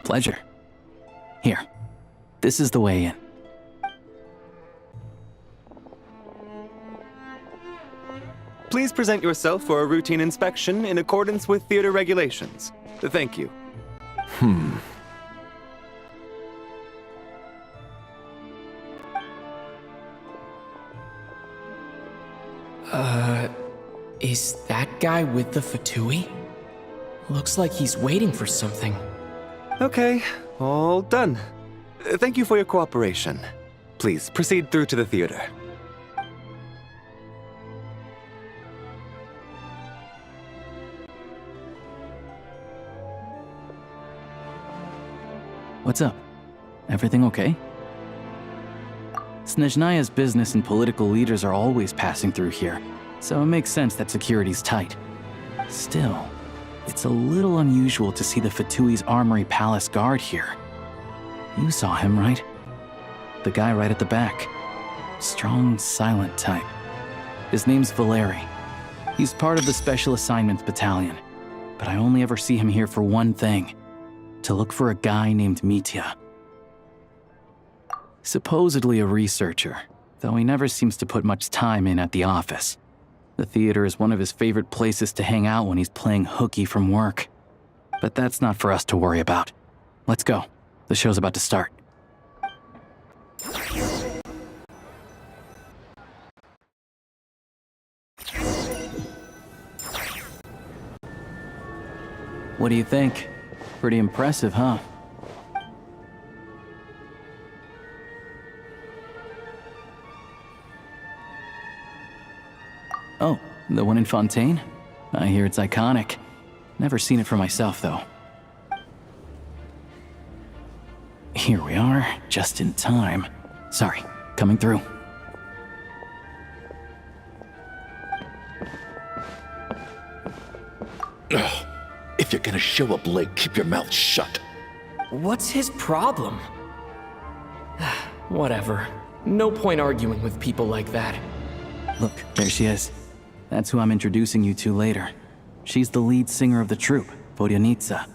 Pleasure. Here, this is the way in. Please present yourself for a routine inspection in accordance with theater regulations. Thank you. Is that guy with the fatui? Looks like he's waiting for something. Okay, all done. Thank you for your cooperation. Please proceed through to the theater. What's up? Everything okay? Snezhnaya's business and political leaders are always passing through here, so it makes sense that security's tight. Still, it's a little unusual to see the Fatui's Armory Palace guard here. You saw him, right? The guy right at the back. Strong, silent type. His name's Valeri. He's part of the Special Assignments Battalion, but I only ever see him here for one thing: to look for a guy named Mitya. Supposedly a researcher, though he never seems to put much time in at the office. The theater is one of his favorite places to hang out when he's playing hooky from work. But that's not for us to worry about. Let's go. The show's about to start. What do you think? Pretty impressive, huh? Oh, the one in Fontaine? I hear it's iconic. Never seen it for myself, though. Here we are, just in time. Sorry, coming through. Ugh. If you're gonna show up late, keep your mouth shut. What's his problem? Whatever. No point arguing with people like that. Look, there she is. That's who I'm introducing you to later. She's the lead singer of the troupe, Vodyanitsa.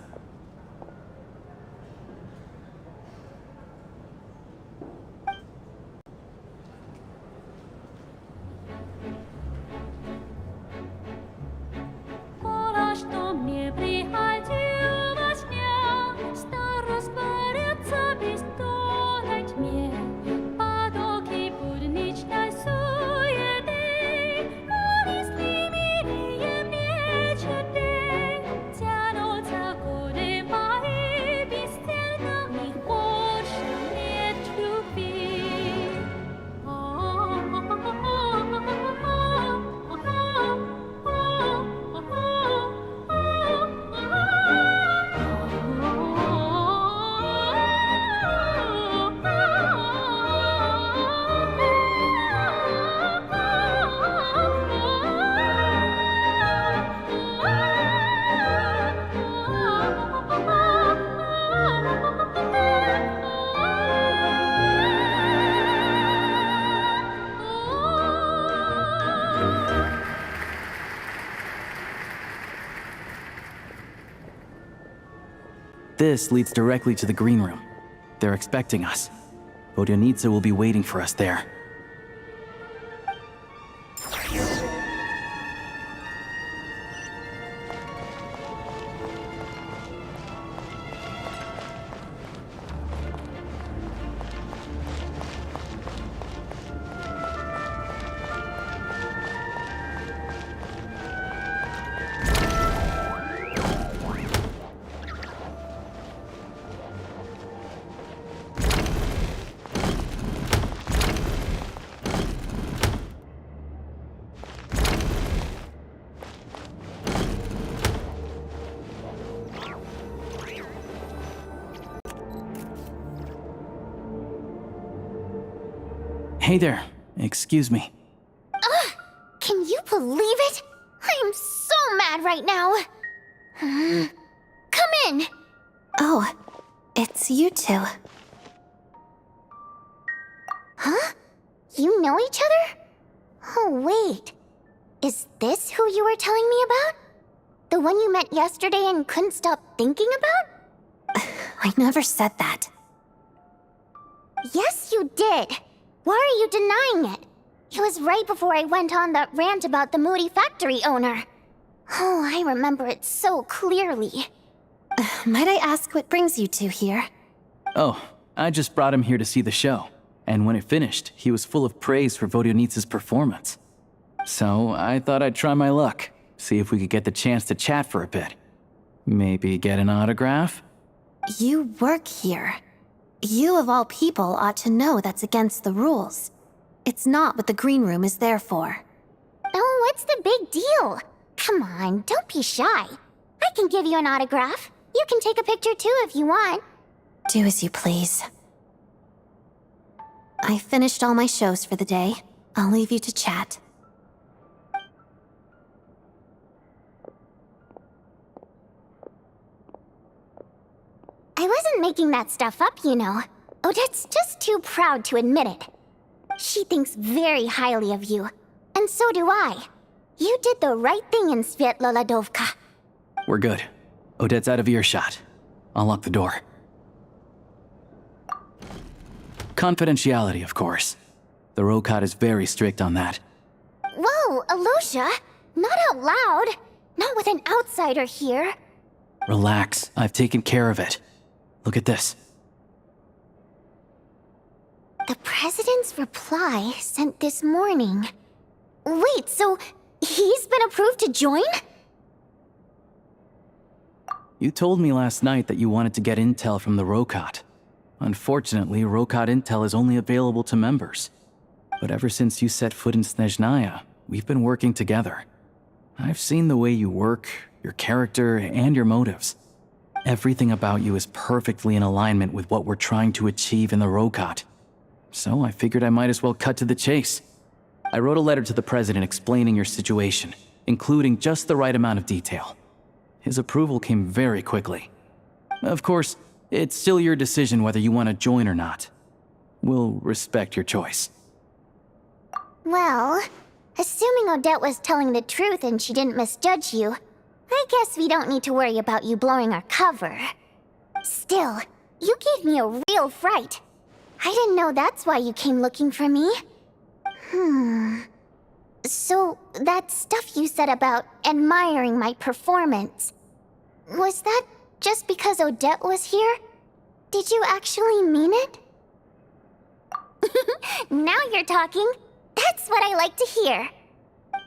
This leads directly to the green room. They're expecting us. Vodyanitsa will be waiting for us there. Hey there, excuse me. Can you believe it? I am so mad right now. Come in. Oh, it's you two. Huh? You know each other? Oh, wait. Is this who you were telling me about? The one you met yesterday and couldn't stop thinking about? I never said that. Yes, you did. Why are you denying it? It was right before I went on that rant about the moody factory owner. Oh, I remember it so clearly. Might I ask what brings you two here? Oh, I just brought him here to see the show. And when it finished, he was full of praise for Vodionitsa's performance. So I thought I'd try my luck, see if we could get the chance to chat for a bit. Maybe get an autograph? You work here. You of all people ought to know that's against the rules. It's not what the green room is there for. Oh, what's the big deal? Come on, don't be shy. I can give you an autograph. You can take a picture too if you want. Do as you please. I finished all my shows for the day. I'll leave you to chat. I wasn't making that stuff up, you know. Odette's just too proud to admit it. She thinks very highly of you, and so do I. You did the right thing in Svietloladovka. We're good. Odette's out of earshot. I'll lock the door. Confidentiality, of course. The Rokat is very strict on that. Whoa, Alosha! Not out loud! Not with an outsider here. Relax, I've taken care of it. Look at this. The President's reply sent this morning. Wait, so he's been approved to join? You told me last night that you wanted to get intel from the Rokat. Unfortunately, Rokat intel is only available to members. But ever since you set foot in Snezhnaya, we've been working together. I've seen the way you work, your character, and your motives. Everything about you is perfectly in alignment with what we're trying to achieve in the Rokat. So I figured I might as well cut to the chase. I wrote a letter to the President explaining your situation, including just the right amount of detail. His approval came very quickly. Of course, it's still your decision whether you want to join or not. We'll respect your choice. Well, assuming Odette was telling the truth and she didn't misjudge you, I guess we don't need to worry about you blowing our cover. Still, you gave me a real fright. I didn't know that's why you came looking for me. So, that stuff you said about admiring my performance, was that just because Odette was here? Did you actually mean it? Now you're talking. That's what I like to hear.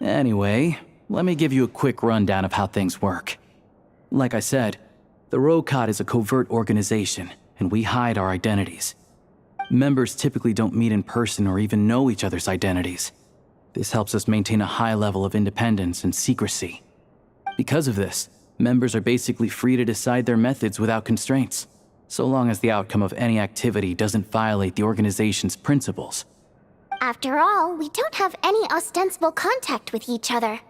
Anyway, let me give you a quick rundown of how things work. Like I said, the Rokat is a covert organization, and we hide our identities. Members typically don't meet in person or even know each other's identities. This helps us maintain a high level of independence and secrecy. Because of this, members are basically free to decide their methods without constraints, so long as the outcome of any activity doesn't violate the organization's principles. After all, we don't have any ostensible contact with each other.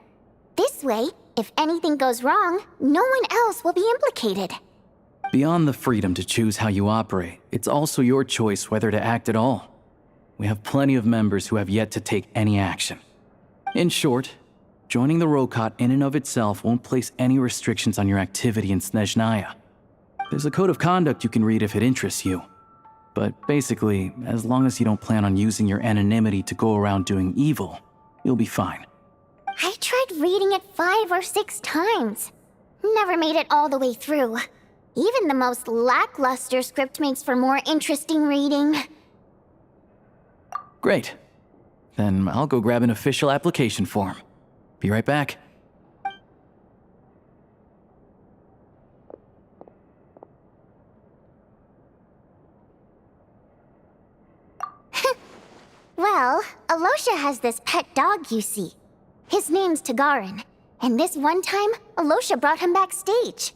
This way, if anything goes wrong, no one else will be implicated. Beyond the freedom to choose how you operate, it's also your choice whether to act at all. We have plenty of members who have yet to take any action. In short, joining the Rokat in and of itself won't place any restrictions on your activity in Snezhnaya. There's a code of conduct you can read if it interests you. But basically, as long as you don't plan on using your anonymity to go around doing evil, you'll be fine. I tried reading it 5 or 6 times. Never made it all the way through. Even the most lackluster script makes for more interesting reading. Great. Then I'll go grab an official application form. Be right back. Well, Alosha has this pet dog, you see. His name's Tagarin, and this one time, Alosha brought him backstage.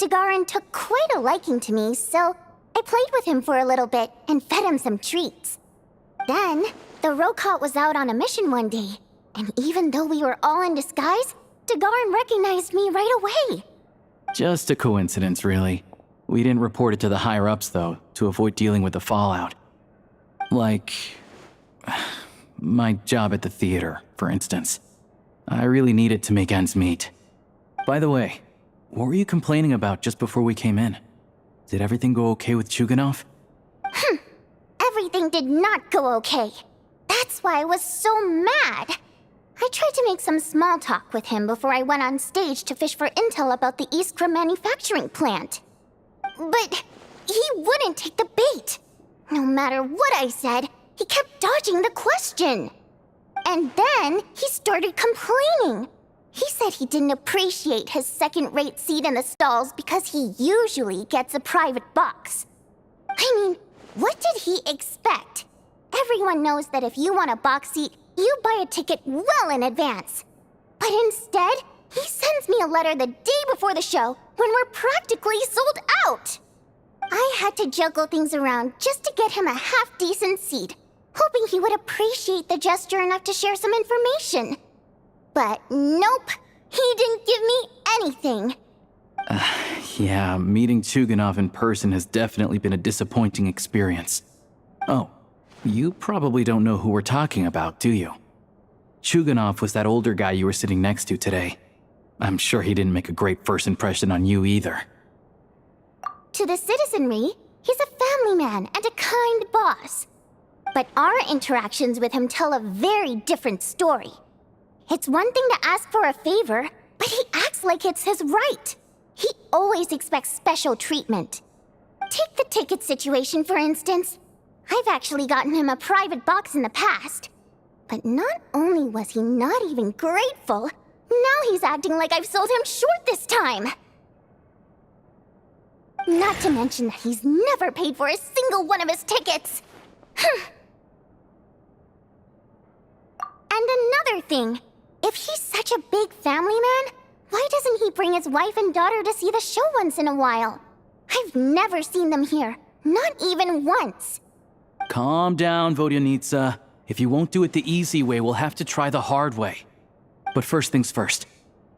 Tagarin took quite a liking to me, so I played with him for a little bit and fed him some treats. Then, the Rokat was out on a mission one day, and even though we were all in disguise, Tagarin recognized me right away. Just a coincidence, really. We didn't report it to the higher-ups, though, to avoid dealing with the fallout. Like, my job at the theater, for instance. I really need it to make ends meet. By the way, what were you complaining about just before we came in? Did everything go okay with Chuganov? Everything did not go okay. That's why I was so mad. I tried to make some small talk with him before I went on stage to fish for intel about the Iskra manufacturing plant. But he wouldn't take the bait. No matter what I said, he kept dodging the question. And then he started complaining. He said he didn't appreciate his second-rate seat in the stalls because he usually gets a private box. I mean, what did he expect? Everyone knows that if you want a box seat, you buy a ticket well in advance. But instead, he sends me a letter the day before the show when we're practically sold out. I had to juggle things around just to get him a half-decent seat, hoping he would appreciate the gesture enough to share some information. But nope, he didn't give me anything. Yeah, meeting Chuganov in person has definitely been a disappointing experience. Oh, you probably don't know who we're talking about, do you? Chuganov was that older guy you were sitting next to today. I'm sure he didn't make a great first impression on you either. To the citizenry, he's a family man and a kind boss. But our interactions with him tell a very different story. It's one thing to ask for a favor, but he acts like it's his right. He always expects special treatment. Take the ticket situation, for instance. I've actually gotten him a private box in the past. But not only was he not even grateful, now he's acting like I've sold him short this time. Not to mention that he's never paid for a single one of his tickets. And another thing, if he's such a big family man, why doesn't he bring his wife and daughter to see the show once in a while? I've never seen them here, not even once. Calm down, Vodyanitsa. If you won't do it the easy way, we'll have to try the hard way. But first things first.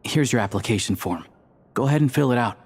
Here's your application form. Go ahead and fill it out.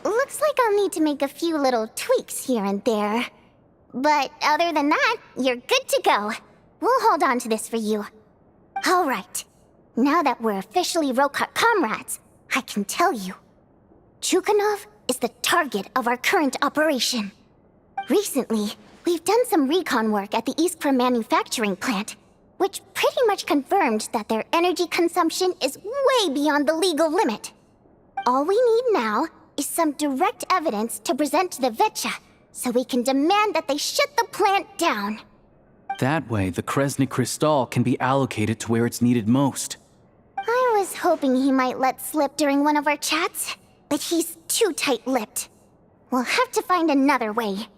Looks like I'll need to make a few little tweaks here and there. But other than that, you're good to go. We'll hold on to this for you. All right. Now that we're officially Rokart comrades, I can tell you. Chuganov is the target of our current operation. Recently, we've done some recon work at the Iskra manufacturing plant, which pretty much confirmed that their energy consumption is way beyond the legal limit. All we need now is some direct evidence to present to the Vetcha, so we can demand that they shut the plant down. That way, the Kresny Crystal can be allocated to where it's needed most. I was hoping he might let slip during one of our chats, but he's too tight-lipped. We'll have to find another way.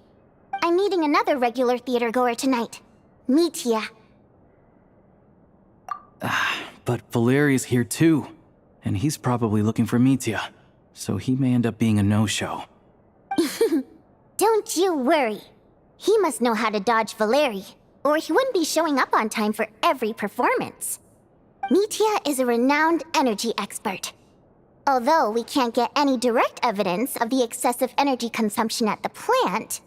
I'm meeting another regular theater goer tonight, Mitya. But Valeri's here too, and he's probably looking for Mitya, so he may end up being a no-show. Don't you worry. He must know how to dodge Valeri, or he wouldn't be showing up on time for every performance. Mitya is a renowned energy expert. Although we can't get any direct evidence of the excessive energy consumption at the plant,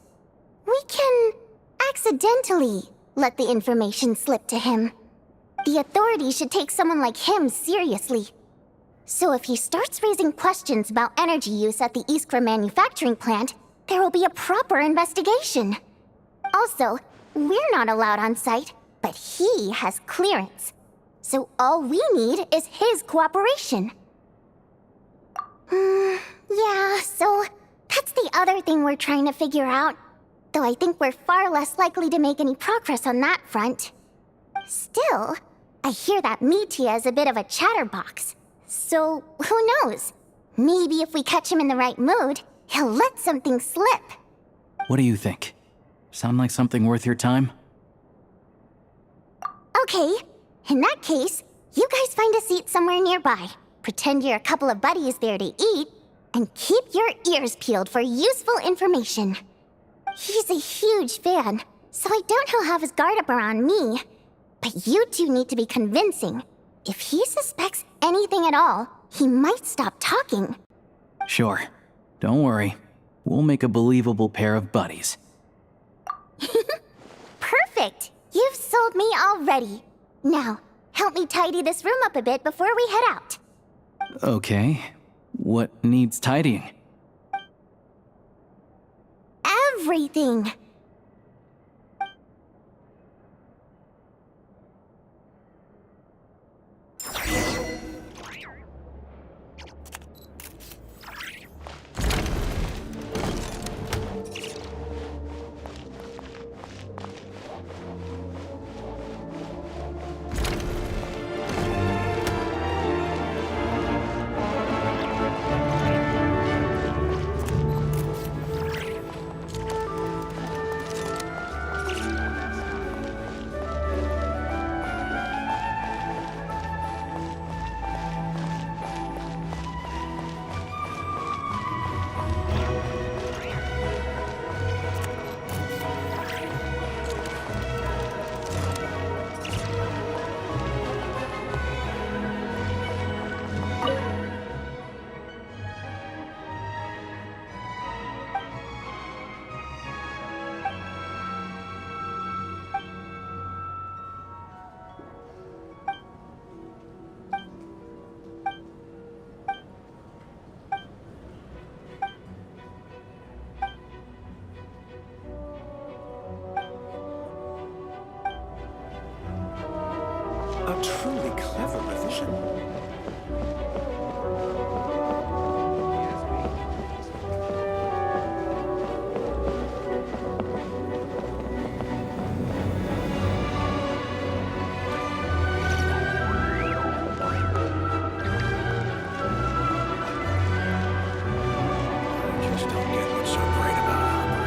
we can accidentally let the information slip to him. The authorities should take someone like him seriously. So if he starts raising questions about energy use at the Iskra manufacturing plant, there will be a proper investigation. Also, we're not allowed on site, but he has clearance. So all we need is his cooperation. Yeah, so that's the other thing we're trying to figure out. Though I think we're far less likely to make any progress on that front. Still, I hear that Mitya is a bit of a chatterbox. So, who knows? Maybe if we catch him in the right mood, he'll let something slip. What do you think? Sound like something worth your time? Okay, in that case, you guys find a seat somewhere nearby. Pretend you're a couple of buddies there to eat, and keep your ears peeled for useful information. He's a huge fan, so I doubt he'll have his guard up around me. But you two need to be convincing. If he suspects anything at all, he might stop talking. Sure. Don't worry. We'll make a believable pair of buddies. Perfect! You've sold me already. Now, help me tidy this room up a bit before we head out. Okay. What needs tidying? Everything! A truly clever revision. I just don't get what's so great about opera.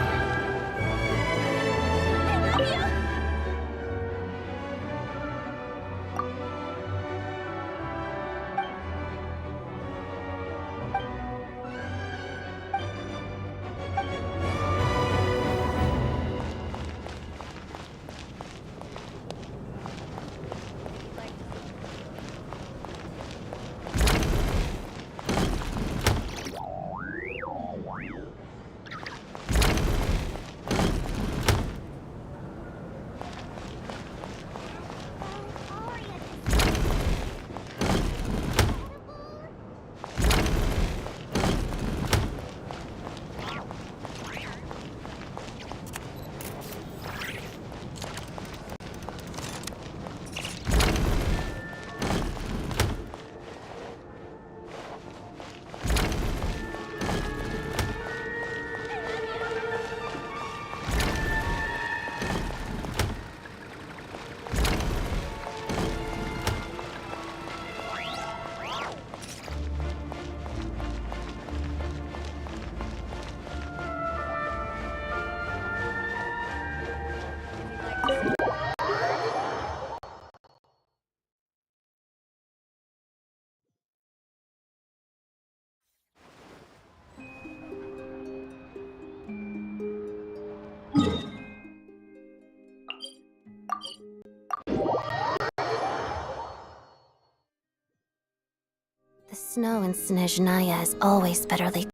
The snow in Snezhnaya is always bitterly